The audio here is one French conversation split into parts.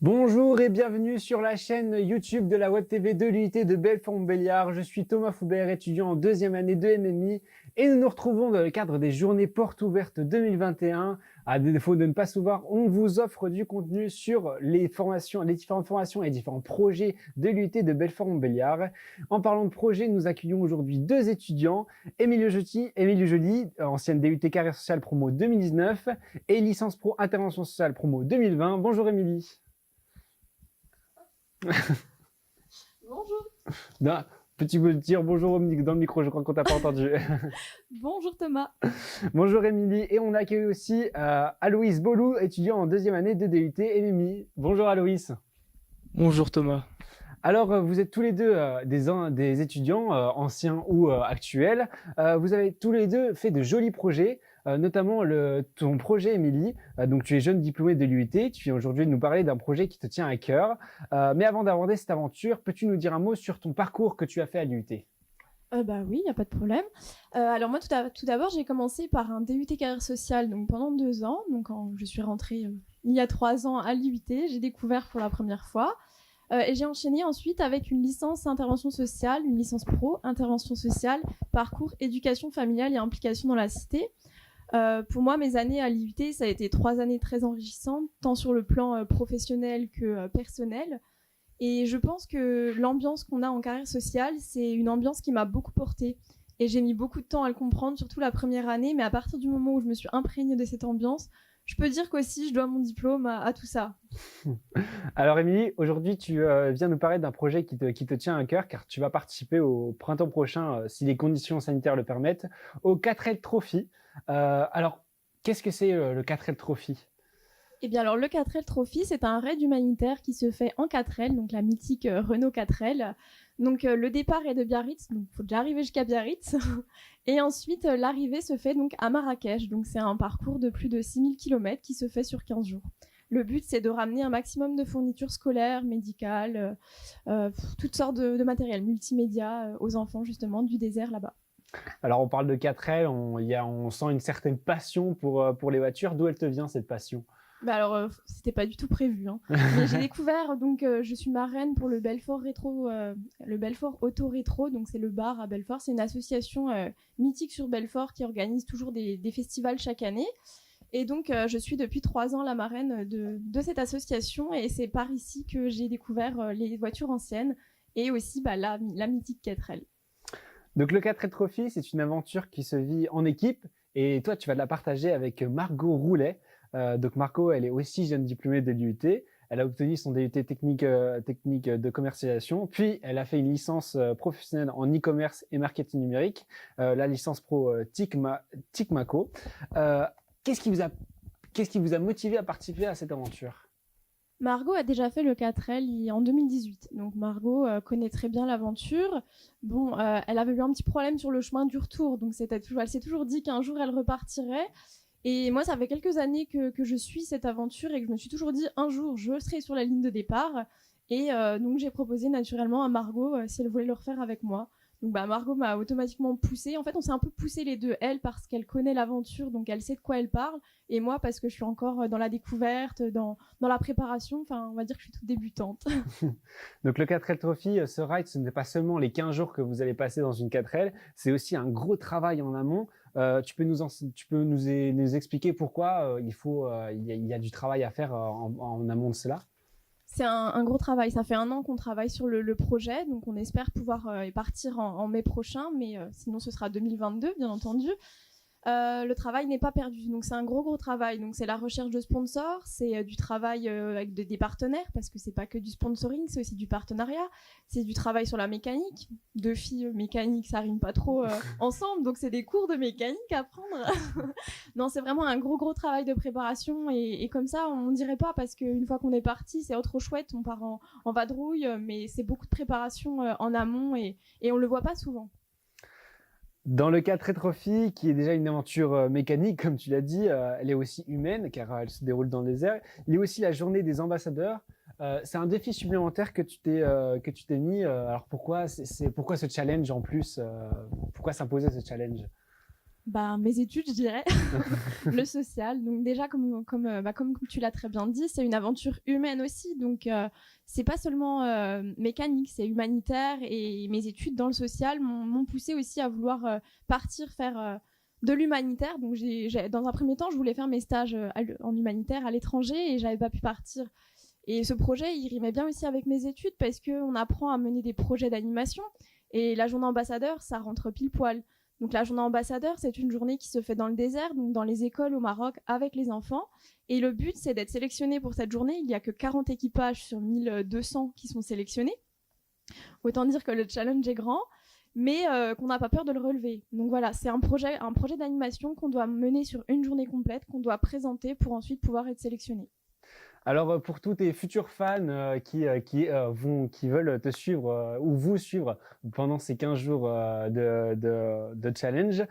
Bonjour et bienvenue sur la chaîne YouTube de la Web TV de l'UIT de Belfort-Montbéliard. Je suis Thomas Foubert, étudiant en deuxième année de MMI et nous nous retrouvons dans le cadre des journées portes ouvertes 2021. À défaut de ne pas se voir, on vous offre du contenu sur les formations, les différentes formations et différents projets de l'UIT de Belfort-Montbéliard. En parlant de projets, nous accueillons aujourd'hui deux étudiants, Émilie Joly, ancienne DUT Carrière Sociale Promo 2019 et licence pro Intervention Sociale Promo 2020. Bonjour Émilie. Bonjour. Non, petit peu de dire bonjour dans le micro, je crois qu'on t'a pas entendu. Bonjour Thomas. Bonjour Émilie, et on accueille aussi Aloïs Bolou, étudiant en deuxième année de DUT MMI. Bonjour Aloïs. Bonjour Thomas. Alors, vous êtes tous les deux des étudiants, anciens ou actuels. Vous avez tous les deux fait de jolis projets, notamment ton projet, Émilie. Donc, tu es jeune diplômée de l'UIT. Tu viens aujourd'hui nous parler d'un projet qui te tient à cœur. Mais avant d'aborder cette aventure, peux-tu nous dire un mot sur ton parcours que tu as fait à l'UIT? Bah oui, il n'y a pas de problème. Alors moi, tout d'abord, j'ai commencé par un DUT Carrière Sociale donc pendant 2 ans. Donc quand je suis rentrée il y a 3 ans à l'UIT, j'ai découvert pour la première fois. Et j'ai enchaîné ensuite avec une licence intervention sociale, une licence pro, intervention sociale, parcours éducation familiale et implication dans la cité. Pour moi, mes années à l'IUT, ça a été 3 années très enrichissantes, tant sur le plan professionnel que personnel. Et je pense que l'ambiance qu'on a en carrière sociale, c'est une ambiance qui m'a beaucoup portée. Et j'ai mis beaucoup de temps à le comprendre, surtout la première année. Mais à partir du moment où je me suis imprégnée de cette ambiance, je peux dire qu'aussi je dois mon diplôme à tout ça. Alors Émilie, aujourd'hui tu viens nous parler d'un projet qui te tient à cœur car tu vas participer au printemps prochain, si les conditions sanitaires le permettent, au 4L Trophy. Alors, qu'est-ce que c'est le 4L Trophy? Eh bien alors le 4L Trophy, c'est un raid humanitaire qui se fait en 4L, donc la mythique Renault 4L. Donc le départ est de Biarritz, donc il faut déjà arriver jusqu'à Biarritz. Et ensuite l'arrivée se fait donc à Marrakech, donc c'est un parcours de plus de 6000 km qui se fait sur 15 jours. Le but, c'est de ramener un maximum de fournitures scolaires, médicales, toutes sortes de matériel multimédia aux enfants justement du désert là-bas. Alors on parle de 4L, on sent une certaine passion pour les voitures. D'où elle te vient cette passion? Bah alors, c'était pas du tout prévu, hein. Mais j'ai découvert, donc je suis marraine pour le Belfort Rétro, le Belfort Auto Rétro, donc c'est le bar à Belfort. C'est une association mythique sur Belfort qui organise toujours des festivals chaque année. Et donc je suis depuis 3 ans la marraine de cette association et c'est par ici que j'ai découvert les voitures anciennes et aussi la mythique 4L. Donc le 4L Trophy, c'est une aventure qui se vit en équipe et toi tu vas la partager avec Margot Roulet. Donc Margot, elle est aussi jeune diplômée de l'UIT. Elle a obtenu son DUT technique de commercialisation, puis elle a fait une licence professionnelle en e-commerce et marketing numérique, la licence pro TICMACO. Qu'est-ce qui vous a motivé à participer à cette aventure? Margot a déjà fait le 4L en 2018, donc Margot connaît très bien l'aventure. Bon, elle avait eu un petit problème sur le chemin du retour, donc elle s'est toujours dit qu'un jour elle repartirait. Et moi, ça fait quelques années que je suis cette aventure et que je me suis toujours dit un jour je serai sur la ligne de départ. Et donc j'ai proposé naturellement à Margot si elle voulait le refaire avec moi. Donc Margot m'a automatiquement poussée. En fait, on s'est un peu poussé les deux. Elle parce qu'elle connaît l'aventure, donc elle sait de quoi elle parle. Et moi parce que je suis encore dans la découverte, dans la préparation. Enfin, on va dire que je suis toute débutante. Donc le 4L Trophy, ce ride, ce n'est pas seulement les 15 jours que vous allez passer dans une 4L, c'est aussi un gros travail en amont. Tu peux nous expliquer pourquoi il y a du travail à faire en amont de cela? C'est un gros travail. Ça fait 1 an qu'on travaille sur le projet, donc on espère pouvoir y partir en mai prochain, mais sinon ce sera 2022, bien entendu. Le travail n'est pas perdu, donc c'est un gros travail. Donc c'est la recherche de sponsors, c'est du travail avec des partenaires parce que c'est pas que du sponsoring, c'est aussi du partenariat. C'est du travail sur la mécanique. 2 filles mécaniques, ça rime pas trop ensemble, donc c'est des cours de mécanique à prendre. Non, c'est vraiment un gros travail de préparation et comme ça on dirait pas parce qu'une fois qu'on est parti, c'est trop chouette, on part en vadrouille, mais c'est beaucoup de préparation en amont et on le voit pas souvent. Dans le cas Très Trophy, qui est déjà une aventure mécanique, comme tu l'as dit, elle est aussi humaine, car elle se déroule dans le désert. Il y a aussi la journée des ambassadeurs. C'est un défi supplémentaire que tu t'es mis. Alors pourquoi ce challenge en plus? Pourquoi s'imposer ce challenge? Mes études, je dirais, le social. Donc déjà, comme tu l'as très bien dit, c'est une aventure humaine aussi. Donc c'est pas seulement mécanique, c'est humanitaire. Et mes études dans le social m'ont poussé aussi à vouloir partir faire de l'humanitaire. Donc dans un premier temps, je voulais faire mes stages en humanitaire à l'étranger et j'avais pas pu partir. Et ce projet, il rimait bien aussi avec mes études parce qu'on apprend à mener des projets d'animation. Et la journée ambassadeur, ça rentre pile poil. Donc la journée ambassadeur, c'est une journée qui se fait dans le désert, donc dans les écoles au Maroc avec les enfants. Et le but, c'est d'être sélectionné pour cette journée. Il n'y a que 40 équipages sur 1200 qui sont sélectionnés. Autant dire que le challenge est grand, mais qu'on n'a pas peur de le relever. Donc voilà, c'est un projet d'animation qu'on doit mener sur une journée complète, qu'on doit présenter pour ensuite pouvoir être sélectionné. Alors, pour tous tes futurs fans qui veulent te suivre ou vous suivre pendant ces 15 jours de challenge,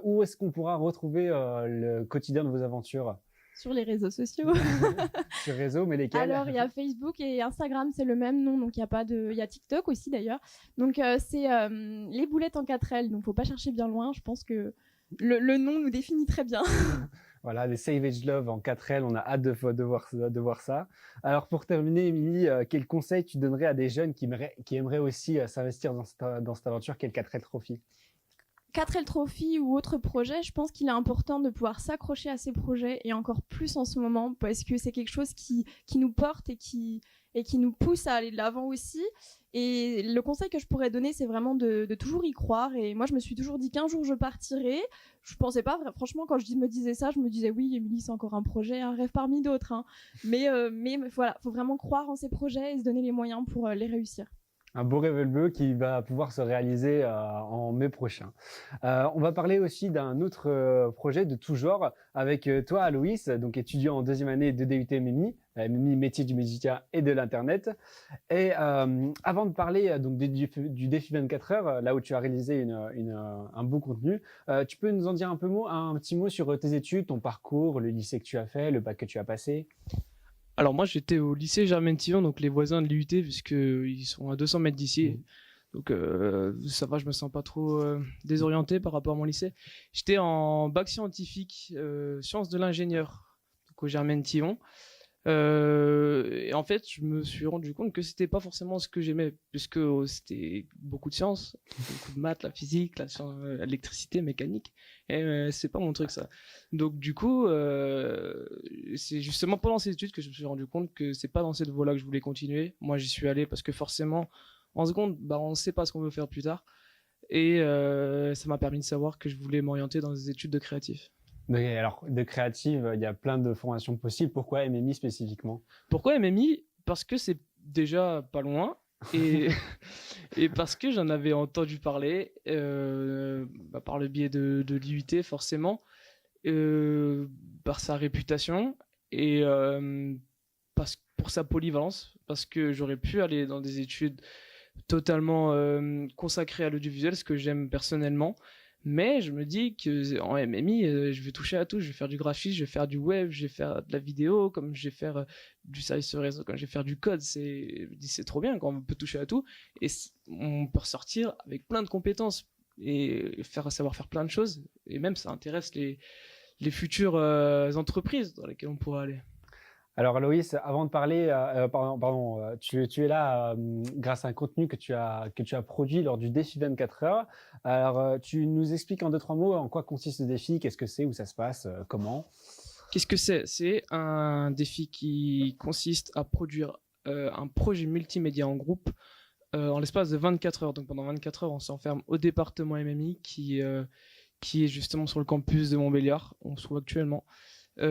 où est-ce qu'on pourra retrouver le quotidien de vos aventures? Sur les réseaux sociaux. Sur réseau, mais lesquels? Alors, il y a Facebook et Instagram, c'est le même nom, donc il y a TikTok aussi d'ailleurs. Donc, c'est les boulettes en 4L, donc faut pas chercher bien loin, je pense que le nom nous définit très bien. Voilà, les Savage Love en 4L, on a hâte de voir ça. Alors pour terminer, Émilie, quel conseil tu donnerais à des jeunes qui aimeraient aussi s'investir dans cette aventure qu'est le 4L Trophy? 4L Trophy ou autre projet, je pense qu'il est important de pouvoir s'accrocher à ces projets et encore plus en ce moment parce que c'est quelque chose qui nous porte et qui nous pousse à aller de l'avant aussi. Et le conseil que je pourrais donner, c'est vraiment de toujours y croire. Et moi, je me suis toujours dit qu'un jour, je partirai. Je pensais pas, franchement, quand me disais ça, je me disais oui, Émilie, c'est encore un projet, un rêve parmi d'autres. Hein. Mais voilà, faut vraiment croire en ces projets et se donner les moyens pour les réussir. Un beau rêve bleu qui va pouvoir se réaliser en mai prochain. On va parler aussi d'un autre projet de tout genre avec toi, Aloïs, donc étudiant en deuxième année de DUT MMI, MMI métier du média et de l'internet. Et avant de parler donc du défi 24 heures, là où tu as réalisé un beau contenu, tu peux nous en dire un petit mot sur tes études, ton parcours, le lycée que tu as fait, le bac que tu as passé? Alors moi j'étais au lycée Germaine-Tillon, donc les voisins de l'UT, puisqu'ils sont à 200 mètres d'ici. Donc ça va, je me sens pas trop désorienté par rapport à mon lycée. J'étais en bac scientifique, sciences de l'ingénieur, donc au Germaine-Tillon. Et en fait, je me suis rendu compte que c'était pas forcément ce que j'aimais, puisque c'était beaucoup de sciences, beaucoup de maths, la physique, l'électricité, mécanique, et c'est pas mon truc ça. Donc du coup, c'est justement pendant ces études que je me suis rendu compte que c'est pas dans cette voie-là que je voulais continuer. Moi, j'y suis allé parce que forcément, en seconde, on sait pas ce qu'on veut faire plus tard, et ça m'a permis de savoir que je voulais m'orienter dans des études de créatif. Mais alors, de créative, il y a plein de formations possibles. Pourquoi MMI spécifiquement? Pourquoi MMI? Parce que c'est déjà pas loin et, et parce que j'en avais entendu parler par le biais de l'IUT forcément, par sa réputation et pour sa polyvalence, parce que j'aurais pu aller dans des études totalement consacrées à l'audiovisuel, ce que j'aime personnellement. Mais je me dis que en MMI, je vais toucher à tout. Je vais faire du graphisme, je vais faire du web, je vais faire de la vidéo, comme je vais faire du service sur réseau, comme je vais faire du code. Je me dis c'est trop bien quand on peut toucher à tout et on peut ressortir avec plein de compétences et savoir faire plein de choses. Et même ça intéresse les futures entreprises dans lesquelles on pourra aller. Alors Aloïs, avant de parler, tu es là grâce à un contenu que tu as produit lors du défi 24 heures. Alors tu nous expliques en 2-3 mots en quoi consiste ce défi, qu'est-ce que c'est, où ça se passe, comment? Qu'est-ce que c'est? C'est un défi qui consiste à produire un projet multimédia en groupe en l'espace de 24 heures. Donc pendant 24 heures, on s'enferme au département MMI qui est justement sur le campus de Montbéliard. On se trouve actuellement. Donc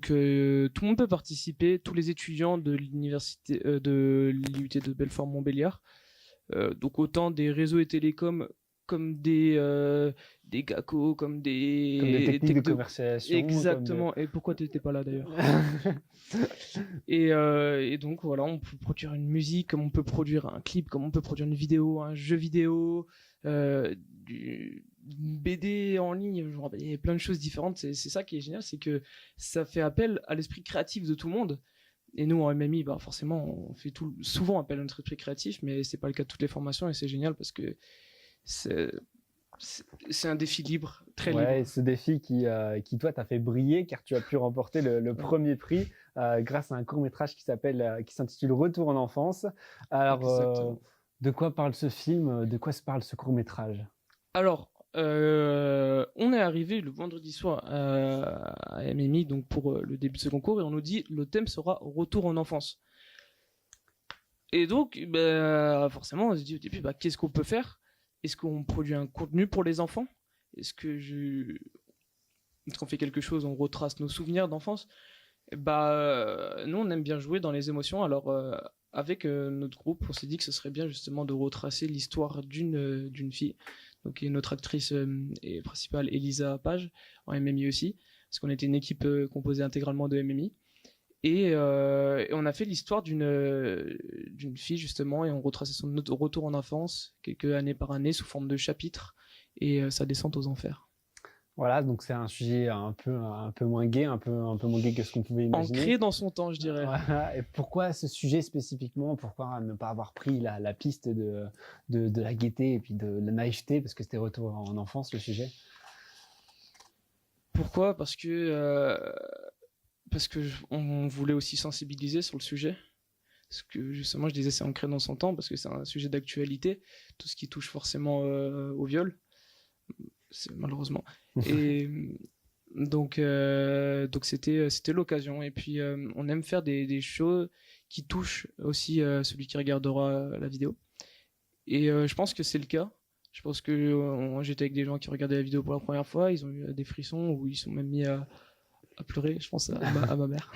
tout le monde peut participer, tous les étudiants de l'université de l'IUT de Belfort-Montbéliard, donc autant des réseaux et télécoms comme des GACO, comme des techniques de commercialisation. Exactement. Et pourquoi tu n'étais pas là d'ailleurs? et donc voilà, on peut produire une musique, comme on peut produire un clip, comme on peut produire une vidéo, un jeu vidéo, une BD en ligne, il y a plein de choses différentes. C'est ça qui est génial, c'est que ça fait appel à l'esprit créatif de tout le monde. Et nous en MMI, forcément, on fait souvent appel à notre esprit créatif, mais c'est pas le cas de toutes les formations et c'est génial parce que C'est un défi libre, très libre. Ouais, ce défi qui toi, t'a fait briller car tu as pu remporter le premier prix grâce à un court-métrage qui s'intitule Retour en enfance. Alors, Exactement. de quoi parle ce film? De quoi se parle ce court-métrage? Alors, on est arrivé le vendredi soir à MMI, donc pour le début de ce concours, et on nous dit le thème sera Retour en enfance. Et donc, forcément, on se dit au début, qu'est-ce qu'on peut faire? Est-ce qu'on produit un contenu pour les enfants? Est-ce qu'on fait quelque chose, on retrace nos souvenirs d'enfance? Nous, on aime bien jouer dans les émotions. Alors, avec notre groupe, on s'est dit que ce serait bien justement de retracer l'histoire d'une fille, donc qui est notre actrice et principale, Elisa Page, en MMI aussi, parce qu'on était une équipe composée intégralement de MMI. Et on a fait l'histoire d'une fille justement, et on retraçait son retour en enfance, quelques années par année, sous forme de chapitres, et sa descente aux enfers. Voilà, donc c'est un sujet un peu moins gai, un peu moins gai que ce qu'on pouvait imaginer. Ancré dans son temps, je dirais. Voilà. Et pourquoi ce sujet spécifiquement? Pourquoi ne pas avoir pris la piste de la gaieté et puis de la naïveté, parce que c'était retour en enfance, le sujet? Pourquoi? Parce que on voulait aussi sensibiliser sur le sujet. Parce que justement, je disais, c'est ancré dans son temps, parce que c'est un sujet d'actualité, tout ce qui touche forcément au viol, malheureusement. Et donc c'était l'occasion. Et puis, on aime faire des choses qui touchent aussi celui qui regardera la vidéo. Et je pense que c'est le cas. Je pense que j'étais avec des gens qui regardaient la vidéo pour la première fois, ils ont eu des frissons, ou ils sont même mis à pleurer, je pense à ma mère.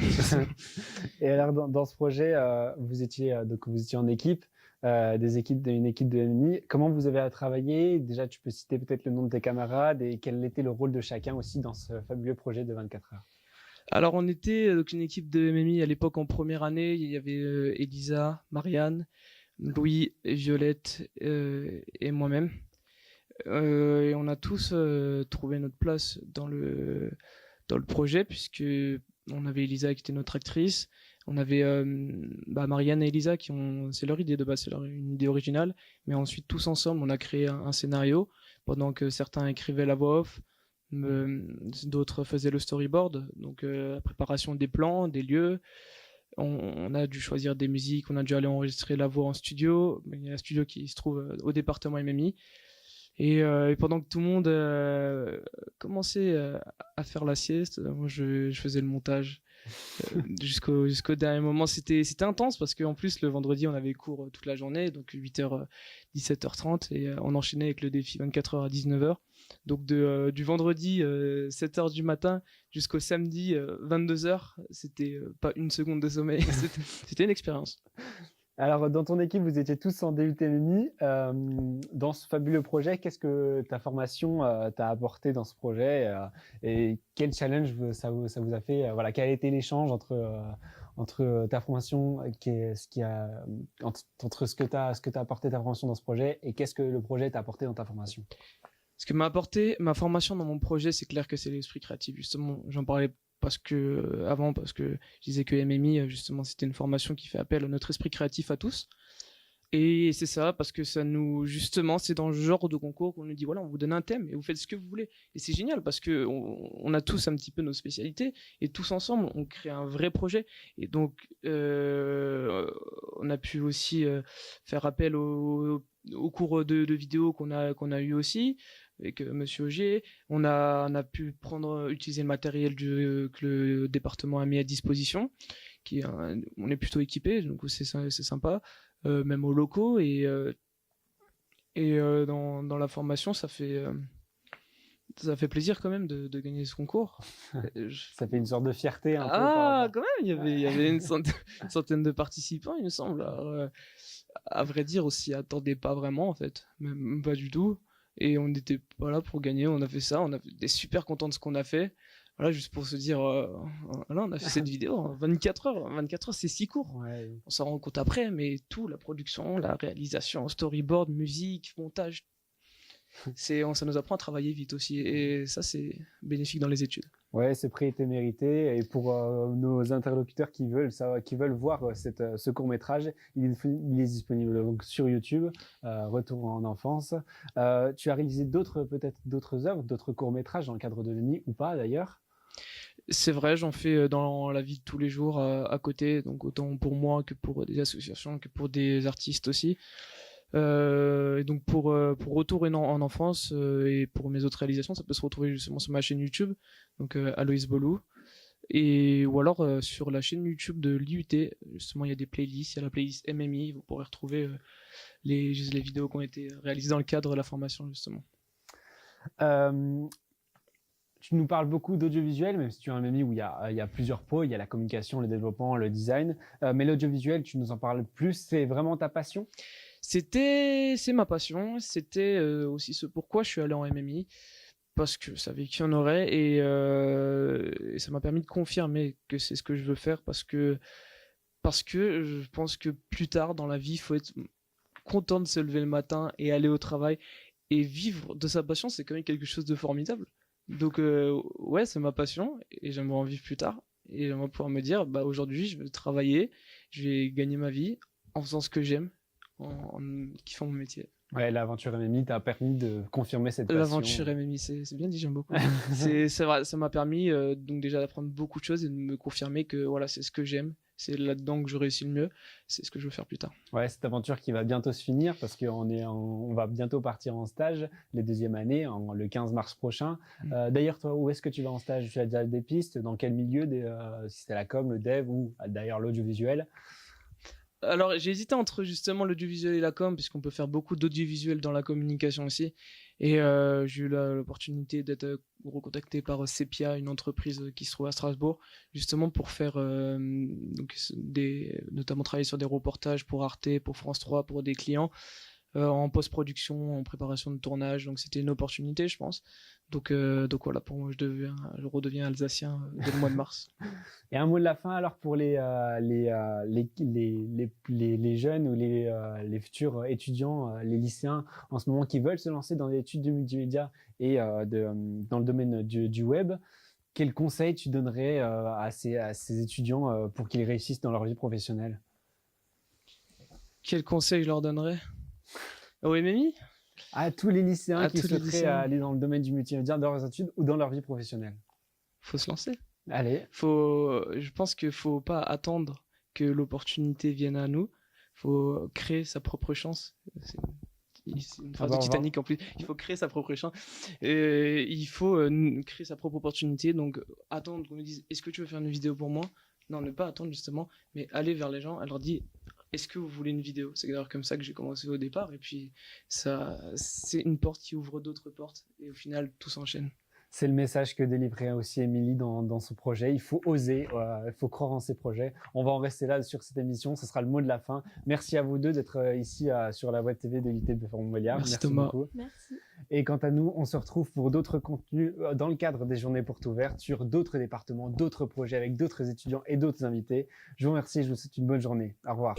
Et alors, dans ce projet, vous étiez en équipe, une équipe de MMI. Comment vous avez travaillé? Déjà, tu peux citer peut-être le nom de tes camarades et quel était le rôle de chacun aussi dans ce fabuleux projet de 24 heures. Alors, on était donc une équipe de MMI à l'époque en première année. Il y avait Elisa, Marianne, Louis, Violette et moi-même. Et on a tous trouvé notre place dans le projet, puisque on avait Elisa qui était notre actrice, on avait Marianne et Elisa c'est leur idée de base, une idée originale, mais ensuite tous ensemble on a créé un scénario pendant que certains écrivaient la voix off, d'autres faisaient le storyboard, donc la préparation des plans, des lieux. On a dû choisir des musiques, on a dû aller enregistrer la voix en studio. Il y a un studio qui se trouve au département MMI. Et pendant que tout le monde commençait à faire la sieste, moi je faisais le montage jusqu'au dernier moment. C'était intense, parce qu'en plus le vendredi on avait cours toute la journée, donc 8h 17h30, et on enchaînait avec le défi 24h à 19h. Donc du vendredi 7h du matin jusqu'au samedi 22h, c'était pas une seconde de sommeil. C'était une expérience. Alors, dans ton équipe, vous étiez tous en DUT MMI. Dans ce fabuleux projet, qu'est-ce que ta formation t'a apporté dans ce projet et quel challenge ça vous a fait? Voilà, quel a été l'échange entre ta formation, entre ce que t'a apporté ta formation dans ce projet, et qu'est-ce que le projet t'a apporté dans ta formation? Ce que m'a apporté ma formation dans mon projet, c'est clair que c'est l'esprit créatif. Justement, j'en parlais parce que je disais que MMI, justement, c'était une formation qui fait appel à notre esprit créatif à tous. Et c'est ça, parce que justement, c'est dans le genre de concours qu'on nous dit, voilà, on vous donne un thème et vous faites ce que vous voulez. Et c'est génial, parce que on a tous un petit peu nos spécialités, et tous ensemble, on crée un vrai projet. Et donc, on a pu aussi faire appel aux cours de vidéos qu'on a eu aussi avec Monsieur Augier. On a pu utiliser le matériel que le département a mis à disposition, on est plutôt équipé, donc c'est sympa, même aux locaux, et dans la formation, ça fait plaisir quand même de gagner ce concours. Ça fait une sorte de fierté un peu. Quand même, il y avait une centaine de participants, il me semble. Alors, à vrai dire, on s'y attendait pas vraiment, en fait, même pas du tout. Et on était pas là pour gagner, on a fait ça, on était super contents de ce qu'on a fait. Voilà, juste pour se dire, voilà, on a fait cette vidéo en 24 heures. 24 heures, c'est si court. Ouais. On s'en rend compte après, mais tout, la production, la réalisation, storyboard, musique, montage, Ça nous apprend à travailler vite aussi. Et ça, c'est bénéfique dans les études. Ouais, c'est prêt été mérité. Et pour nos interlocuteurs qui veulent voir ce court-métrage, il est disponible donc sur YouTube, Retour en enfance. Tu as réalisé peut-être d'autres œuvres, d'autres courts-métrages dans le cadre de l'EMI ou pas d'ailleurs? C'est vrai, j'en fais dans la vie de tous les jours à côté, donc autant pour moi que pour des associations, que pour des artistes aussi. Et donc pour Retour en enfance et pour mes autres réalisations, ça peut se retrouver justement sur ma chaîne YouTube, donc Aloïs Bolou, ou alors sur la chaîne YouTube de l'IUT. Justement, il y a des playlists, il y a la playlist MMI, vous pourrez retrouver les vidéos qui ont été réalisées dans le cadre de la formation justement. Tu nous parles beaucoup d'audiovisuel, même si tu as un MMI où il y a plusieurs pôles, il y a la communication, le développement, le design. Mais l'audiovisuel, tu nous en parles plus, c'est vraiment ta passion? C'est ma passion, c'était aussi ce pourquoi je suis allé en MMI, parce que je savais qu'il y en aurait et ça m'a permis de confirmer que c'est ce que je veux faire parce que je pense que plus tard dans la vie, il faut être content de se lever le matin et aller au travail et vivre de sa passion, c'est quand même quelque chose de formidable. Donc ouais, c'est ma passion et j'aimerais en vivre plus tard et j'aimerais pouvoir me dire bah aujourd'hui, je vais travailler, je vais gagner ma vie en faisant ce que j'aime, en kiffant mon métier. Ouais, l'aventure MMI t'a permis de confirmer cette passion. L'aventure MMI, c'est bien dit, j'aime beaucoup. C'est vrai, ça m'a permis donc déjà d'apprendre beaucoup de choses et de me confirmer que voilà, c'est ce que j'aime, c'est là-dedans que je réussis le mieux, c'est ce que je veux faire plus tard. Ouais, cette aventure qui va bientôt se finir parce qu'on va bientôt partir en stage, les deuxièmes années, le 15 mars prochain. D'ailleurs, toi, où est-ce que tu vas en stage? Tu as déjà des pistes? Dans quel milieu? Si c'est la com, le dev ou d'ailleurs l'audiovisuel? Alors, j'ai hésité entre justement l'audiovisuel et la com, puisqu'on peut faire beaucoup d'audiovisuel dans la communication aussi. Et j'ai eu l'opportunité d'être recontacté par Sepia, une entreprise qui se trouve à Strasbourg, justement pour faire, notamment travailler sur des reportages pour Arte, pour France 3, pour des clients, en post-production, en préparation de tournage. Donc, c'était une opportunité, je pense. Donc voilà, pour moi, je redeviens alsacien dès le mois de mars. Et un mot de la fin alors pour les jeunes ou les futurs étudiants, les lycéens en ce moment qui veulent se lancer dans les études de multimédia et dans le domaine du web. Quels conseils tu donnerais à ces étudiants pour qu'ils réussissent dans leur vie professionnelle? Quels conseils je leur donnerais au MMI? À tous les lycéens qui souhaiteraient aller dans le domaine du multimédia dans leurs études ou dans leur vie professionnelle. Faut se lancer. Allez. Je pense qu'il faut pas attendre que l'opportunité vienne à nous. Faut créer sa propre chance. C'est une phrase de Titanic en plus. Il faut créer sa propre chance. Il faut créer sa propre opportunité. Donc attendre qu'on nous dise est-ce que tu veux faire une vidéo pour moi? Non, ne pas attendre justement, mais aller vers les gens. Elle leur dit est-ce que vous voulez une vidéo? C'est d'ailleurs comme ça que j'ai commencé au départ. Et puis ça, c'est une porte qui ouvre d'autres portes. Et au final, tout s'enchaîne. C'est le message que délivrait aussi Émilie dans son projet. Il faut oser, il faut croire en ses projets. On va en rester là sur cette émission. Ce sera le mot de la fin. Merci à vous deux d'être ici sur la Web TV de l'IUT de Belfort-Montbéliard. Merci Thomas. Beaucoup. Merci. Et quant à nous, on se retrouve pour d'autres contenus dans le cadre des journées portes ouvertes sur d'autres départements, d'autres projets avec d'autres étudiants et d'autres invités. Je vous remercie et je vous souhaite une bonne journée. Au revoir.